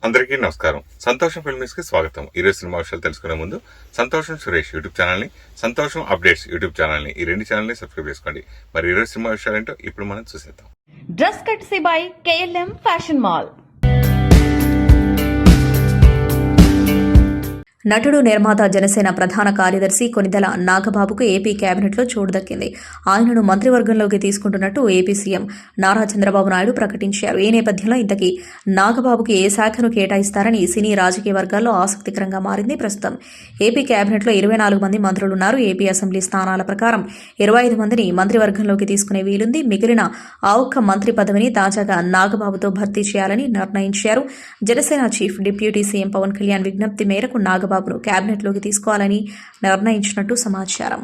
అందరికీ నమస్కారం. సంతోషం ఫిల్మ్స్ కి స్వాగతం. ఈరోజు సినిమా విషయాలు తెలుసుకునే ముందు సంతోషం సురేష్ యూట్యూబ్ ఛానల్ ని, సంతోషం అప్డేట్స్ యూట్యూబ్ ఛానల్ ని, ఈ రెండు ఛానల్ ని సబ్స్క్రైబ్ చేసుకోండి. మరి ఈరోజు సినిమా విషయాలు ఏంటో ఇప్పుడు మనం చూసేద్దాం. Dress కట్సీ by KLM fashion mall. నటుడు, నిర్మాత, జనసేన ప్రధాన కార్యదర్శి కొనిదెల నాగబాబుకు ఏపీ కేబినెట్లో చోటు దక్కింది. ఆయనను మంత్రివర్గంలోకి తీసుకుంటున్నట్టు ఏపీ సీఎం నారా చంద్రబాబు నాయుడు ప్రకటించారు. ఈ నేపథ్యంలో ఇంతకీ నాగబాబుకి ఏ శాఖను కేటాయిస్తారని సినీ రాజకీయ వర్గాల్లో ఆసక్తికరంగా మారింది. ప్రస్తుతం ఏపీ కేబినెట్లో 24 మంది మంత్రులున్నారు. ఏపీ అసెంబ్లీ స్థానాల ప్రకారం 25 మందిని మంత్రివర్గంలోకి తీసుకునే వీలుంది. మిగిలిన ఆ ఒక్క మంత్రి పదవిని తాజాగా నాగబాబుతో భర్తీ చేయాలని నిర్ణయించారు. Janasena chief deputy CM Pavan Kalyan విజ్ఞప్తి మేరకు నాగబాబును కేబినెట్లోకి తీసుకోవాలని నిర్ణయించినట్టు సమాచారం.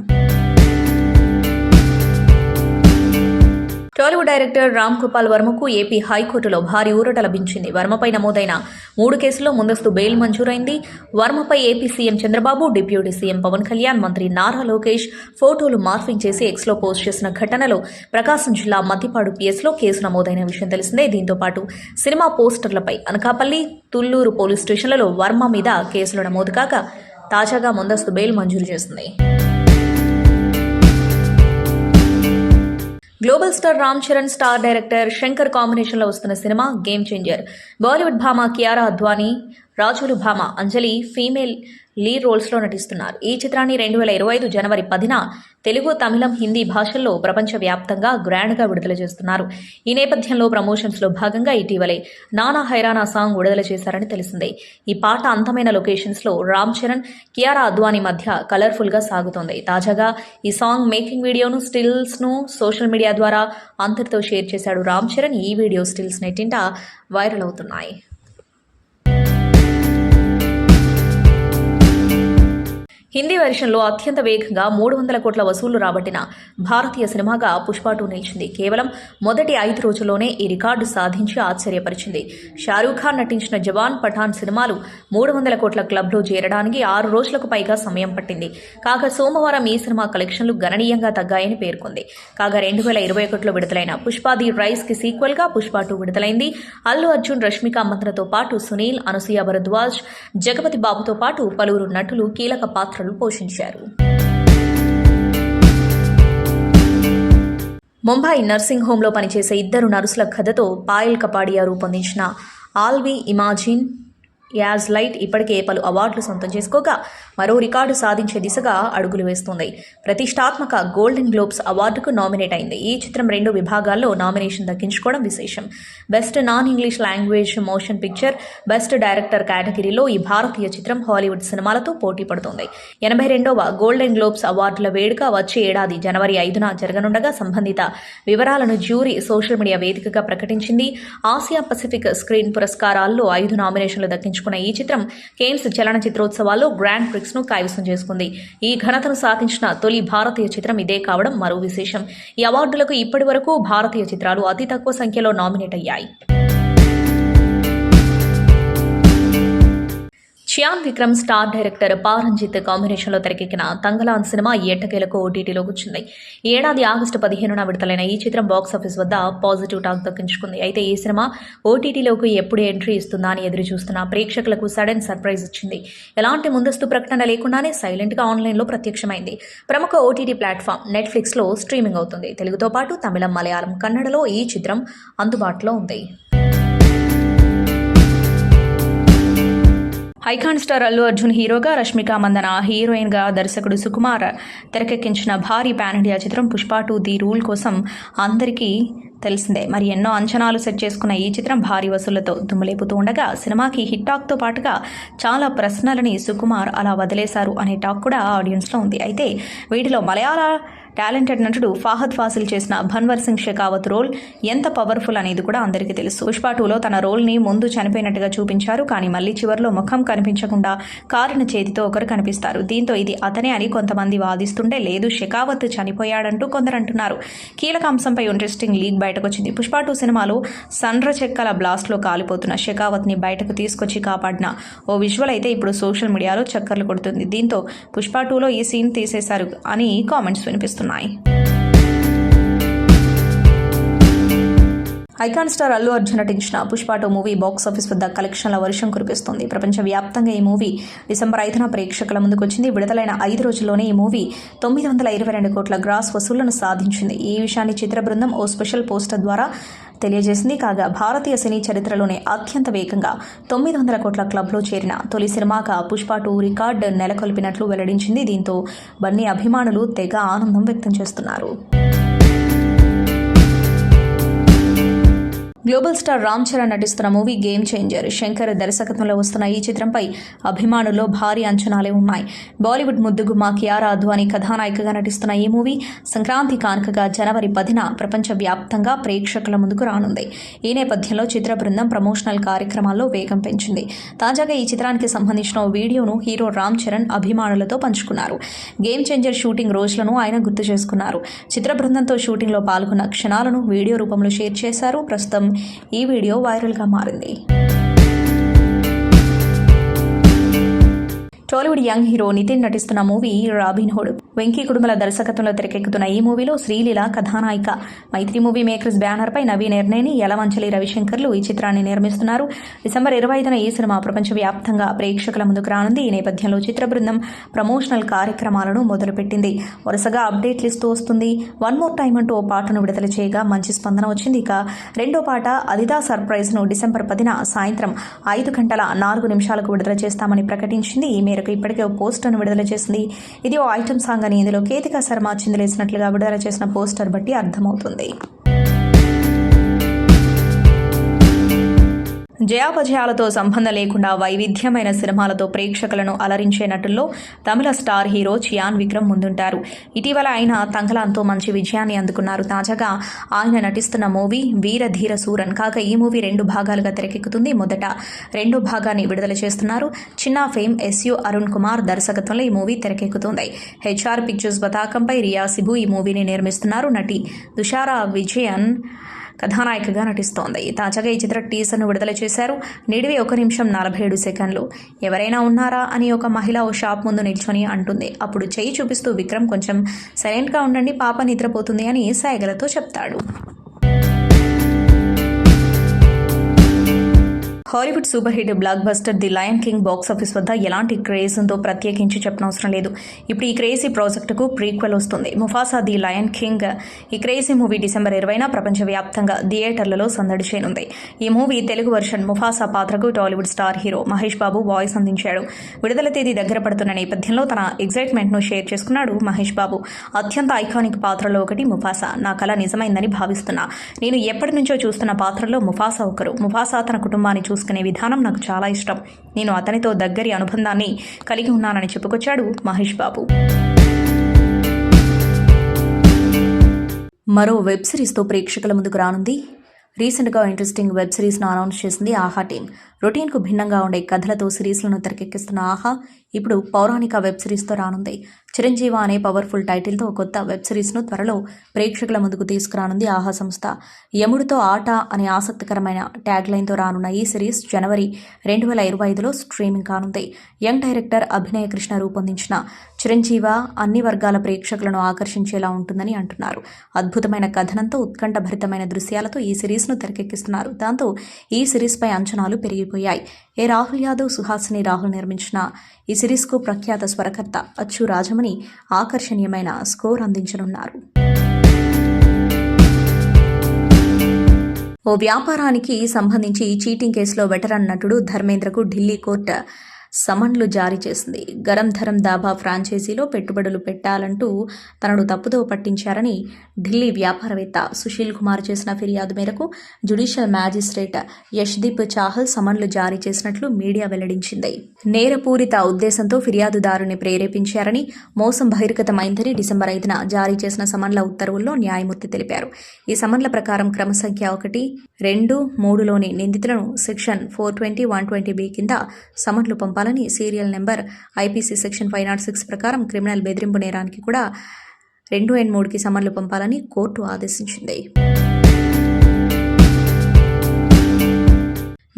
టాలీవుడ్ డైరెక్టర్ రామ్ గోపాల్ వర్మకు ఏపీ హైకోర్టులో భారీ ఊరట లభించింది. వర్మపై నమోదైన 3 కేసుల్లో ముందస్తు బెయిల్ మంజూరైంది. వర్మపై AP CM Chandrababu, deputy CM Pavan Kalyan, మంత్రి నారా లోకేష్ ఫోటోలు మార్ఫింగ్ చేసి ఎక్స్లో పోస్ట్ చేసిన ఘటనలో ప్రకాశం జిల్లా మద్దిపాడు పిఎస్లో కేసు నమోదైన విషయం తెలిసిందే. దీంతో పాటు సినిమా పోస్టర్లపై అనకాపల్లి, తుళ్లూరు పోలీస్ స్టేషన్లలో వర్మ మీద కేసులు నమోదు కాక తాజాగా ముందస్తు బెయిల్ మంజూరు చేసింది. Global star Ram Charan, star director Shankar కాంబినేషన్లో వస్తున్న సినిమా గేమ్ చేంజర్. బాలీవుడ్ భామ కియారా అద్వానీ, రాజులు భామ అంజలి ఫీమేల్ లీడ్ రోల్స్లో నటిస్తున్నారు. ఈ చిత్రాన్ని 2025 జనవరి 10న తెలుగు, తమిళం, హిందీ భాషల్లో ప్రపంచవ్యాప్తంగా గ్రాండ్గా విడుదల చేస్తున్నారు. ఈ నేపథ్యంలో ప్రమోషన్స్లో భాగంగా ఇటీవలే నానా హైరానా సాంగ్ విడుదల చేశారని తెలిసిందే. ఈ పాట అందమైన లొకేషన్స్లో రామ్ చరణ్, కియారా అద్వానీ మధ్య కలర్ఫుల్గా సాగుతోంది. తాజాగా ఈ సాంగ్ మేకింగ్ వీడియోను, స్టిల్స్ను సోషల్ మీడియా ద్వారా అందరితో షేర్ చేశాడు రామ్ చరణ్. ఈ వీడియో స్టిల్స్ నెట్టింట వైరల్ అవుతున్నాయి. హిందీ వెర్షన్లో అత్యంత వేగంగా 300 కోట్ల వసూళ్లు రాబట్టిన భారతీయ సినిమాగా పుష్ప 2 నిలిచింది. కేవలం మొదటి 5 రోజుల్లోనే ఈ రికార్డు సాధించి ఆశ్చర్యపరిచింది. షారూఖ్ ఖాన్ నటించిన జవాన్, పఠాన్ సినిమాలు 300 కోట్ల క్లబ్లో చేరడానికి 6 రోజులకు పైగా సమయం పట్టింది. కాగా సోమవారం ఈ సినిమా కలెక్షన్లు గణనీయంగా తగ్గాయని పేర్కొంది. కాగా 2021లో విడుదలైన పుష్ప ది రైస్ కి సీక్వెల్ గా పుష్ప 2 విడుదలైంది. అల్లు అర్జున్, రష్మిక మందనతో పాటు సునీల్, అనసూయ భరద్వాజ్, జగపతి బాబుతో పాటు పలువురు నటులు కీలక పాత్రలు పోషించారు. ముంబై నర్సింగ్ హోంలో పనిచేసే 2 నర్సుల కథతో పాయల్ కపాడియా రూపొందించిన all we imagine as light ఇప్పటికే పలు అవార్డులు సొంతం చేసుకోగా మరో రికార్డు సాధించే దిశగా అడుగులు వేస్తోంది. ప్రతిష్టాత్మక గోల్డెన్ గ్లోబ్స్ అవార్డుకు నామినేట్ అయింది. ఈ చిత్రం 2 విభాగాల్లో నామినేషన్ దక్కించుకోవడం విశేషం. Best non English language motion picture, best director కేటగిరీలో ఈ భారతీయ చిత్రం హాలీవుడ్ సినిమాలతో పోటీ పడుతోంది. 82వ గోల్డెన్ గ్లోబ్స్ అవార్డుల వేడుక వచ్చే ఏడాది జనవరి 5న జరగనుండగా సంబంధిత వివరాలను జ్యూరీ సోషల్ మీడియా వేదికగా ప్రకటించింది. ఆసియా పసిఫిక్ స్క్రీన్ పురస్కారాల్లో 5 నామినేషన్లు దక్కించుకున్న ఈ చిత్రం కేన్స్ చలన చిత్రోత్సవాల్లో గ్రాండ్ ప్రిక్స్ ను కైవసం చేసుకుంది. ఈ ఘనతను సాధించిన తొలి భారతీయ చిత్రం ఇదే కావడం మరో విశేషం. ఈ అవార్డులకు ఇప్పటి వరకు భారతీయ చిత్రాలు అతి తక్కువ సంఖ్యలో నామినేట్ అయ్యాయి. శ్యామ్ విక్రమ్, స్టార్ డైరెక్టర్ పారంజిత్ కాంబినేషన్లో తెరకెక్కిన తంగలాన్ సినిమా ఎట్టకేలకు ఓటీటీలో కూర్చుంది. ఈ ఏడాది ఆగస్టు 15న విడుదలైన ఈ చిత్రం బాక్సాఫీస్ వద్ద పాజిటివ్ టాక్ దక్కించుకుంది. అయితే ఈ సినిమా ఓటీటీలోకి ఎప్పుడు ఎంట్రీ ఇస్తుందా అని ఎదురు చూస్తున్న ప్రేక్షకులకు సడన్ సర్ప్రైజ్ ఇచ్చింది. ఎలాంటి ముందస్తు ప్రకటన లేకుండానే సైలెంట్గా ఆన్లైన్లో ప్రత్యక్షమైంది. ప్రముఖ ఓటీటీ ప్లాట్ఫామ్ నెట్ఫ్లిక్స్లో స్ట్రీమింగ్ అవుతుంది. తెలుగుతో పాటు తమిళం, మలయాళం, కన్నడలో ఈ చిత్రం అందుబాటులో ఉంది. ఐకాన్ స్టార్ అల్లు అర్జున్ హీరోగా, రష్మిక మందన హీరోయిన్గా దర్శకుడు సుకుమార్ తెరకెక్కించిన భారీ పాన్ ఇండియా చిత్రం పుష్ప 2 ది రూల్ కోసం అందరికీ తెలిసిందే. మరి ఎన్నో అంచనాలు సెట్ చేసుకున్న ఈ చిత్రం భారీ వసూళ్లతో దుమ్ములేపుతూ ఉండగా సినిమాకి హిట్ టాక్తో పాటుగా చాలా ప్రశ్నలని సుకుమార్ అలా వదిలేశారు అనే టాక్ కూడా ఆడియన్స్లో ఉంది. అయితే వీటిలో మలయాళ టాలెంటెడ్ నటుడు ఫహద్ ఫాసిల్ చేసిన భన్వర్ సింగ్ షెకావత్ రోల్ ఎంత పవర్ఫుల్ అనేది కూడా అందరికీ తెలుసు. పుష్ప 2లో తన రోల్ని ముందు చనిపోయినట్టుగా చూపించారు. కానీ మళ్ళీ చివరిలో ముఖం కనిపించకుండా కాలిన చేతితో ఒకరు కనిపిస్తారు. దీంతో ఇది అతనే అని కొంతమంది వాదిస్తుంటే, లేదు షెకావత్ చనిపోయాడంటూ కొందరు అంటున్నారు. కీలక అంశంపై ఇంట్రెస్టింగ్ లీక్ బయటకు వచ్చింది. పుష్ప 2 సినిమాలో సండ్ర చెక్కల బ్లాస్ట్లో కాలిపోతున్న షెకావత్ని బయటకు తీసుకొచ్చి కాపాడిన ఓ విజువల్ అయితే ఇప్పుడు సోషల్ మీడియాలో చక్కర్లు కొడుతుంది. దీంతో పుష్ప 2లో ఈ సీన్ తీసేశారు అని కామెంట్స్ వినిపిస్తున్నాయి. ఐకాన్ స్టార్ అల్లు అర్జున్ నటించిన పుష్ప 2 మూవీ బాక్సాఫీస్ వద్ద కలెక్షన్ల వర్షం కురిపిస్తుంది. ప్రపంచవ్యాప్తంగా ఈ మూవీ డిసెంబర్ 5న ప్రేక్షకుల ముందుకు వచ్చింది. విడుదలైన 5 రోజుల్లోనే ఈ మూవీ 922 కోట్ల గ్రాస్ వసూళ్లను సాధించింది. ఈ విషయాన్ని చిత్ర బృందం ఓ స్పెషల్ పోస్టర్ ద్వారా తెలియజేసింది. కాగా భారతీయ సినీ చరిత్రలోనే అత్యంత వేగంగా 900 కోట్ల క్లబ్లో చేరిన తొలి సినిమాగా పుష్ప 2 రికార్డు నెలకొల్పినట్లు వెల్లడించింది. దీంతో బన్నీ అభిమానులు తెగ ఆనందం వ్యక్తం చేస్తున్నారు. గ్లోబల్ స్టార్ రామ్ చరణ్ నటిస్తున్న మూవీ గేమ్ చేంజర్. శంకర్ దర్శకత్వంలో వస్తున్న ఈ చిత్రంపై అభిమానుల్లో భారీ అంచనాలే ఉన్నాయి. బాలీవుడ్ ముద్దుగుమ్మ కియారా అద్వానీ కథానాయికగా నటిస్తున్న ఈ మూవీ సంక్రాంతి కానుకగా జనవరి 10న ప్రపంచవ్యాప్తంగా ప్రేక్షకుల ముందుకు రానుంది. ఈ నేపథ్యంలో చిత్ర బృందం ప్రమోషనల్ కార్యక్రమాల్లో వేగం పెంచింది. తాజాగా ఈ చిత్రానికి సంబంధించిన ఓ వీడియోను హీరో రామ్ చరణ్ అభిమానులతో పంచుకున్నారు. గేమ్ చేంజర్ షూటింగ్ రోజులను ఆయన గుర్తు చేసుకున్నారు. చిత్ర బృందంతో షూటింగ్లో పాల్గొన్న క్షణాలను వీడియో రూపంలో షేర్ చేశారు. ప్రస్తుతం ఈ వీడియో వైరల్గా మారింది. టాలీవుడ్ యంగ్ హీరో నితిన్ నటిస్తున్న మూవీ రాబిన్ హుడ్. వెంకీ కుటుంబల దర్శకత్వంలో తెరకెక్కుతున్న ఈ మూవీలో శ్రీలీల కథానాయిక. మైత్రి మూవీ మేకర్స్ బ్యానర్పై నవీన్ ఎర్నేని, యలమంచలి రవిశంకర్లు ఈ చిత్రాన్ని నిర్మిస్తున్నారు. డిసెంబర్ 25న ఈ సినిమా ప్రపంచవ్యాప్తంగా ప్రేక్షకుల ముందుకు రానుంది. ఈ నేపథ్యంలో చిత్ర బృందం ప్రమోషనల్ కార్యక్రమాలను మొదలుపెట్టింది. వరుసగా అప్డేట్లు ఇస్తూ వస్తుంది. వన్ మోర్ టైమ్ అంటూ ఓ పాటను విడుదల చేయగా మంచి స్పందన వచ్చింది. ఇక రెండో పాట అదిదా సర్ప్రైజ్ను డిసెంబర్ 10న సాయంత్రం 5:04 విడుదల చేస్తామని ప్రకటించింది. ఈ మేరకు ఇప్పటికే ఓ పోస్టర్ను విడుదల చేసింది. ఇది ఓ ఐటమ్ సాంగ్ అని ఇందులో కేతికా శర్మ చిందులేసినట్లుగా విడుదల చేసిన పోస్టర్ బట్టి అర్థమవుతుంది. జయాపజయాలతో సంబంధం లేకుండా వైవిధ్యమైన సినిమాలతో ప్రేక్షకులను అలరించే నటుల్లో తమిళ స్టార్ హీరో చియాన్ విక్రమ్ ముందుంటారు. ఇటీవల ఆయన తంగలాన్తో మంచి విజయాన్ని అందుకున్నారు. తాజాగా ఆయన నటిస్తున్న మూవీ వీరధీర సూరన్. కాగా ఈ మూవీ 2 భాగాలుగా తెరకెక్కుతుంది. మొదట 2వ భాగాన్ని విడుదల చేస్తున్నారు. చిన్నా ఫేమ్ ఎస్యు అరుణ్ కుమార్ దర్శకత్వంలో ఈ మూవీ తెరకెక్కుతుంది. హెచ్ఆర్ పిక్చర్స్ పతాకంపై రియా సిబు ఈ మూవీని నిర్మిస్తున్నారు. నటి దుషారా విజయన్ కథానాయికగా నటిస్తోంది. తాజాగా ఈ చిత్ర టీజర్ను విడుదల చేశారు. నిడివి 1 నిమిషం 47 సెకండ్లు. ఎవరైనా ఉన్నారా అని ఒక మహిళ ఓ షాప్ ముందు నిల్చొని అంటుంది. అప్పుడు చెయ్యి చూపిస్తూ విక్రమ్ కొంచెం సైలెంట్గా ఉండండి, పాప నిద్రపోతుంది అని సైగలతో చెప్తాడు. Hollywood super hit block buster the lion king box office వద్ద ఎలాంటి క్రేజ్ ఉందో ప్రత్యేకించి చెప్పనవసరం లేదు. ఇప్పుడు ఈ క్రేజీ ప్రాజెక్టుకు ప్రీక్వెల్ వస్తుంది. Mufasa the lion king. ఈ క్రేజీ మూవీ డిసెంబర్ 20న ప్రపంచవ్యాప్తంగా థియేటర్లలో సందడి చేయనుంది. ఈ మూవీ తెలుగు వర్షన్ ముఫాసా పాత్రకు Tollywood star hero Mahesh Babu voice అందించాడు. విడుదల తేదీ దగ్గర పడుతున్న నేపథ్యంలో తన ఎగ్జైట్మెంట్ను షేర్ చేసుకున్నాడు మహేష్ బాబు. అత్యంత ఐకానిక్ పాత్రలో ఒకటి ముఫాసా. నా కల నిజమైందని భావిస్తున్నా. నేను ఎప్పటి నుంచో చూస్తున్న పాత్రల్లో ముఫాసా ఒకరు. ముఫాసా తన కుటుంబాన్ని చూసుకునే విధానం నాకు చాలా ఇష్టం. నేను అతనితో దగ్గరి అనుబంధాన్ని కలిగి ఉన్నానని చెప్పుకొచ్చాడు మహేష్ బాబు. మరో వెబ్ సిరీస్తో ప్రేక్షకుల ముందుకు రానుంది. రీసెంట్గా ఇంట్రెస్టింగ్ వెబ్ సిరీస్ను అనౌన్స్ చేసింది ఆహా టీం. రొటీన్కు భిన్నంగా ఉండే కథలతో సిరీస్లను తెరకెక్కిస్తున్న ఆహా ఇప్పుడు పౌరాణిక వెబ్ సిరీస్తో రానుంది. చిరంజీవ అనే పవర్ఫుల్ టైటిల్తో కొత్త వెబ్ సిరీస్ను త్వరలో ప్రేక్షకుల ముందుకు తీసుకురానుంది ఆహా సంస్థ. యముడితో ఆట అనే ఆసక్తికరమైన ట్యాగ్ లైన్తో రానున్న ఈ సిరీస్ జనవరి 2025లో స్ట్రీమింగ్ కానుంది. యంగ్ డైరెక్టర్ అభినయ కృష్ణ రూపొందించిన చిరంజీవ అన్ని వర్గాల ప్రేక్షకులను ఆకర్షించేలా ఉంటుందని అంటున్నారు. అద్భుతమైన కథనంతో ఉత్కంఠభరితమైన దృశ్యాలతో ఈ సిరీస్ను తెరకెక్కిస్తున్నారు. దాంతో ఈ సిరీస్పై అంచనాలు పెరిగిపోయాయి. ఏ రాహుల్ యాదవ్, సుహాసిని రాహుల్ నిర్మించిన ఈ సిరీస్కు ప్రఖ్యాత స్వరకర్త అచ్చు రాజమణి ఆకర్షణీయమైన స్కోర్ అందించనున్నారు. ఓ వ్యాపారానికి సంబంధించి చీటింగ్ కేసులో వెటరన్ నటుడు ధర్మేంద్రకు ఢిల్లీ కోర్టు సమన్లు జారీ చేసింది. గరం ధరం దాబా ఫ్రాంచైజీలో పెట్టుబడులు పెట్టాలంటూ తనను తప్పుదో పట్టించారని ఢిల్లీ వ్యాపారవేత్త సుశీల్ కుమార్ చేసిన ఫిర్యాదు మేరకు జ్యుడిషియల్ మ్యాజిస్ట్రేట్ యశ్దీప్ చాహల్ సమన్లు జారీ చేసినట్లు మీడియా వెల్లడించింది. నేరపూరిత ఉద్దేశంతో ఫిర్యాదుదారుని ప్రేరేపించారని, మోసం బహిర్గతమైందని డిసెంబర్ 5న జారీ చేసిన సమన్ల ఉత్తర్వుల్లో న్యాయమూర్తి తెలిపారు. ఈ సమన్ల ప్రకారం క్రమసంఖ్య 1, 2, 3లోని నిందితులను సెక్షన్ 420, 120B కింద సమన్లు పంపాలని, సీరియల్ నెంబర్ ఐపీసీ సెక్షన్ 506 ప్రకారం క్రిమినల్ బెదిరింపు నేరానికి కూడా 2 and 3కి సమన్లు పంపాలని కోర్టు ఆదేశించింది.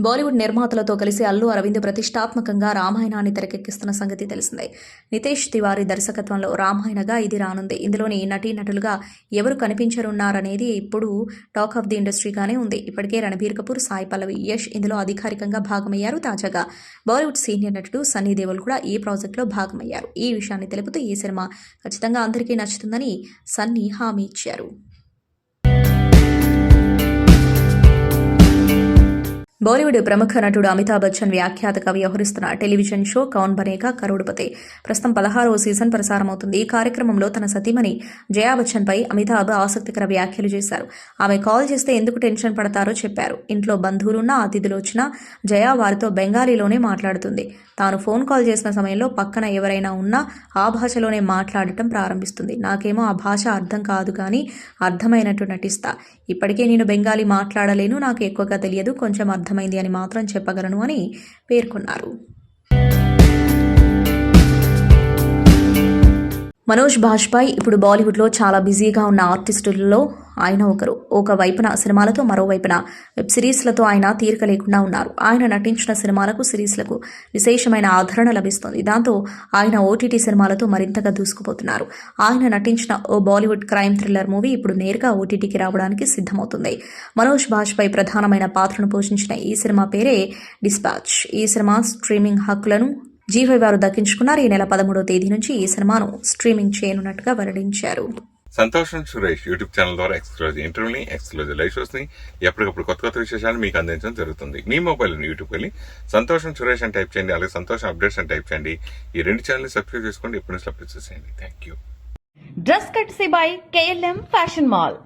బాలీవుడ్ నిర్మాతలతో కలిసి అల్లు అరవింద్ ప్రతిష్టాత్మకంగా రామాయణాన్ని తెరకెక్కిస్తున్న సంగతి తెలిసిందే. నితేష్ తివారీ దర్శకత్వంలో రామాయణగా ఇది రానుంది. ఇందులోని నటీనటులుగా ఎవరు కనిపించనున్నారనేది ఇప్పుడు టాక్ ఆఫ్ ది ఇండస్ట్రీగానే ఉంది. ఇప్పటికే రణబీర్ కపూర్, సాయి పల్లవి, యష్ ఇందులో అధికారికంగా భాగమయ్యారు. తాజాగా బాలీవుడ్ సీనియర్ నటుడు సన్నీ దేవల్ కూడా ఈ ప్రాజెక్టులో భాగమయ్యారు. ఈ విషయాన్ని తెలుపుతూ ఈ సినిమా ఖచ్చితంగా అందరికీ నచ్చుతుందని సన్నీ హామీ ఇచ్చారు. బాలీవుడ్ ప్రముఖ నటుడు అమితాబ్ బచ్చన్ వ్యాఖ్యాతగా వ్యవహరిస్తున్న టెలివిజన్ షో కౌన్ బనేగా కరోడ్పతి ప్రస్తుతం 16వ సీజన్ ప్రసారమవుతుంది. ఈ కార్యక్రమంలో తన సతీమణి జయా బచ్చన్పై అమితాబ్ ఆసక్తికర వ్యాఖ్యలు చేశారు. ఆమె కాల్ చేస్తే ఎందుకు టెన్షన్ పడతారో చెప్పారు. ఇంట్లో బంధువులున్నా, అతిథులు వచ్చినా జయా వారితో బెంగాలీలోనే మాట్లాడుతుంది. తాను ఫోన్ కాల్ చేసిన సమయంలో పక్కన ఎవరైనా ఉన్నా ఆ భాషలోనే మాట్లాడటం ప్రారంభిస్తుంది. నాకేమో ఆ భాష అర్థం కాదు కానీ అర్థమైనట్టు నటిస్తా. ఇప్పటికే నేను బెంగాలీ మాట్లాడలేను, నాకు ఎక్కువగా తెలియదు, కొంచెం అర్థమైంది అని మాత్రం చెప్పగలను అని పేర్కొన్నారు. మనోజ్ బాజ్పాయ్ ఇప్పుడు బాలీవుడ్లో చాలా బిజీగా ఉన్న ఆర్టిస్టులలో ఆయన ఒకరు. ఒక వైపున సినిమాలతో, మరోవైపున వెబ్ సిరీస్లతో ఆయన తీరిక లేకుండా ఉన్నారు. ఆయన నటించిన సినిమాలకు, సిరీస్లకు విశేషమైన ఆదరణ లభిస్తోంది. దాంతో ఆయన ఓటీటీ సినిమాలతో మరింతగా దూసుకుపోతున్నారు. ఆయన నటించిన ఓ బాలీవుడ్ క్రైమ్ థ్రిల్లర్ మూవీ ఇప్పుడు నేరుగా ఓటీటీకి రావడానికి సిద్ధమవుతుంది. మనోజ్ బాజ్పాయ్ ప్రధానమైన పాత్రను పోషించిన ఈ సినిమా పేరే డిస్పాచ్. ఈ సినిమా స్ట్రీమింగ్ హక్కులను G5 వారు దక్కించుకున్నారు. ఈ నెల 13వ తేదీ నుంచి ఈ సినిమాను స్ట్రీమింగ్ చేయనున్నట్టుగా వెల్లడించారు. సంతోషం సురేష్ యూట్యూబ్ ఛానల్ ద్వారా ఎక్స్క్లూజివ్ ఇంటర్వ్యూని, ఎక్స్క్లూజివ్ లైవ్ షోస్ ని, ఎప్పటికప్పుడు కొత్త విశేషాలు మీకు అందించడం జరుగుతుంది. మీ మొబైల్ యూట్యూబ్ వెళ్ళి సంతోషం సురేష్ అని టైప్ చేయండి, అలాగే సంతోషం అప్డేట్స్ అని టైప్ చేయండి. ఈ 2 ఛానల్ సబ్స్క్రైబ్ చేసుకోండి. ఎప్పుడు అప్డేట్స్ చేయండి. Thank you. Dress కట్సీ by KLM fashion mall.